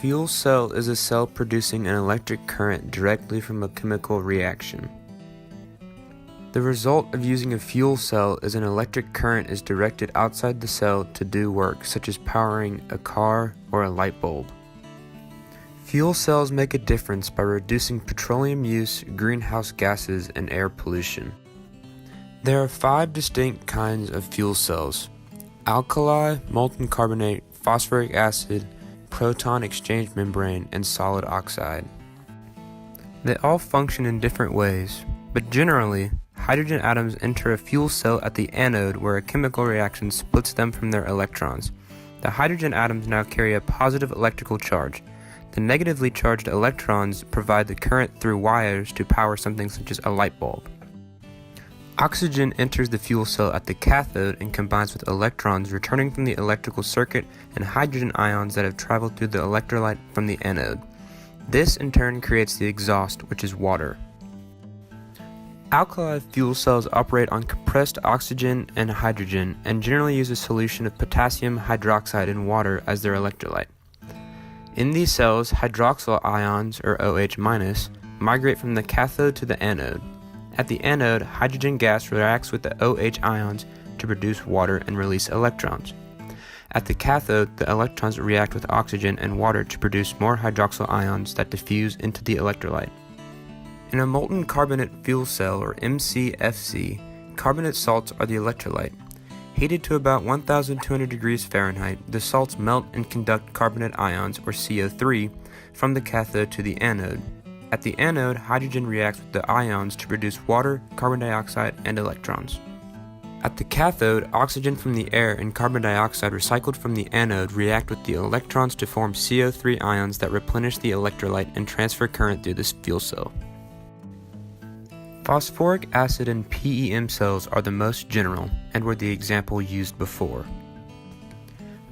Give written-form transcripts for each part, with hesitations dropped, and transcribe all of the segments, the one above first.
fuel cell is a cell producing an electric current directly from a chemical reaction. The result of using a fuel cell is an electric current is directed outside the cell to do work, such as powering a car or a light bulb. Fuel cells make a difference by reducing petroleum use, greenhouse gases, and air pollution. There are 5 distinct kinds of fuel cells: alkali, molten carbonate, phosphoric acid, proton exchange membrane, and solid oxide. They all function in different ways, but generally, hydrogen atoms enter a fuel cell at the anode where a chemical reaction splits them from their electrons. The hydrogen atoms now carry a positive electrical charge. The negatively charged electrons provide the current through wires to power something such as a light bulb. Oxygen enters the fuel cell at the cathode and combines with electrons returning from the electrical circuit and hydrogen ions that have traveled through the electrolyte from the anode. This in turn creates the exhaust, which is water. Alkali fuel cells operate on compressed oxygen and hydrogen and generally use a solution of potassium hydroxide and water as their electrolyte. In these cells, hydroxyl ions, or OH-, migrate from the cathode to the anode. At the anode, hydrogen gas reacts with the OH ions to produce water and release electrons. At the cathode, the electrons react with oxygen and water to produce more hydroxyl ions that diffuse into the electrolyte. In a molten carbonate fuel cell, or MCFC, carbonate salts are the electrolyte. Heated to about 1,200 degrees Fahrenheit, the salts melt and conduct carbonate ions, or CO3, from the cathode to the anode. At the anode, hydrogen reacts with the ions to produce water, carbon dioxide, and electrons. At the cathode, oxygen from the air and carbon dioxide recycled from the anode react with the electrons to form CO3 ions that replenish the electrolyte and transfer current through this fuel cell. Phosphoric acid and PEM cells are the most general and were the example used before.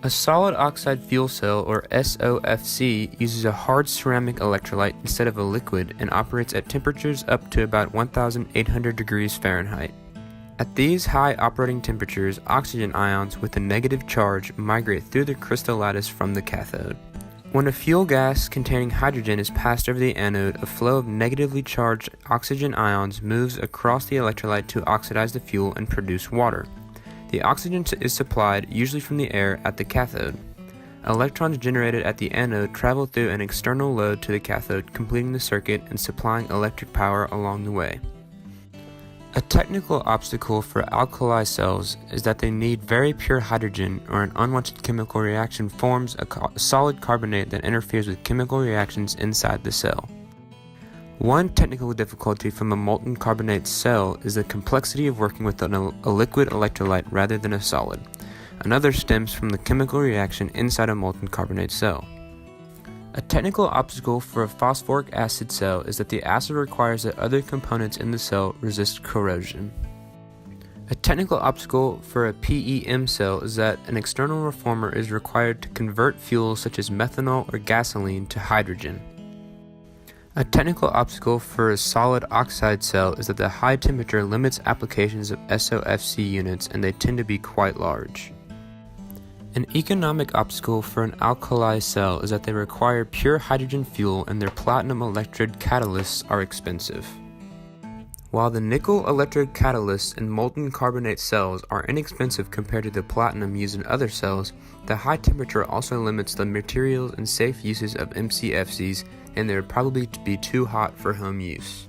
A solid oxide fuel cell, or SOFC, uses a hard ceramic electrolyte instead of a liquid and operates at temperatures up to about 1,800 degrees Fahrenheit. At these high operating temperatures, oxygen ions with a negative charge migrate through the crystal lattice from the cathode. When a fuel gas containing hydrogen is passed over the anode, a flow of negatively charged oxygen ions moves across the electrolyte to oxidize the fuel and produce water. The oxygen is supplied, usually from the air, at the cathode. Electrons generated at the anode travel through an external load to the cathode, completing the circuit and supplying electric power along the way. A technical obstacle for alkali cells is that they need very pure hydrogen, or an unwanted chemical reaction forms a solid carbonate that interferes with chemical reactions inside the cell. One technical difficulty from a molten carbonate cell is the complexity of working with a liquid electrolyte rather than a solid. Another stems from the chemical reaction inside a molten carbonate cell. A technical obstacle for a phosphoric acid cell is that the acid requires that other components in the cell resist corrosion. A technical obstacle for a PEM cell is that an external reformer is required to convert fuels such as methanol or gasoline to hydrogen. A technical obstacle for a solid oxide cell is that the high temperature limits applications of SOFC units, and they tend to be quite large. An economic obstacle for an alkali cell is that they require pure hydrogen fuel and their platinum electrode catalysts are expensive. While the nickel electrode catalysts in molten carbonate cells are inexpensive compared to the platinum used in other cells, the high temperature also limits the materials and safe uses of MCFCs, and they would probably be too hot for home use.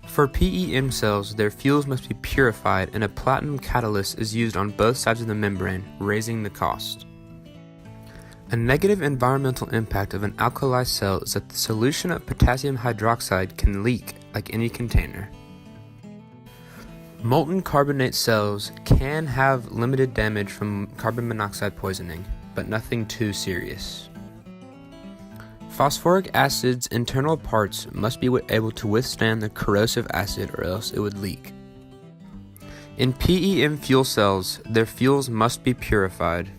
For PEM cells, their fuels must be purified, and a platinum catalyst is used on both sides of the membrane, raising the cost. A negative environmental impact of an alkali cell is that the solution of potassium hydroxide can leak like any container. Molten carbonate cells can have limited damage from carbon monoxide poisoning, but nothing too serious. Phosphoric acid's internal parts must be able to withstand the corrosive acid, or else it would leak. In PEM fuel cells, their fuels must be purified.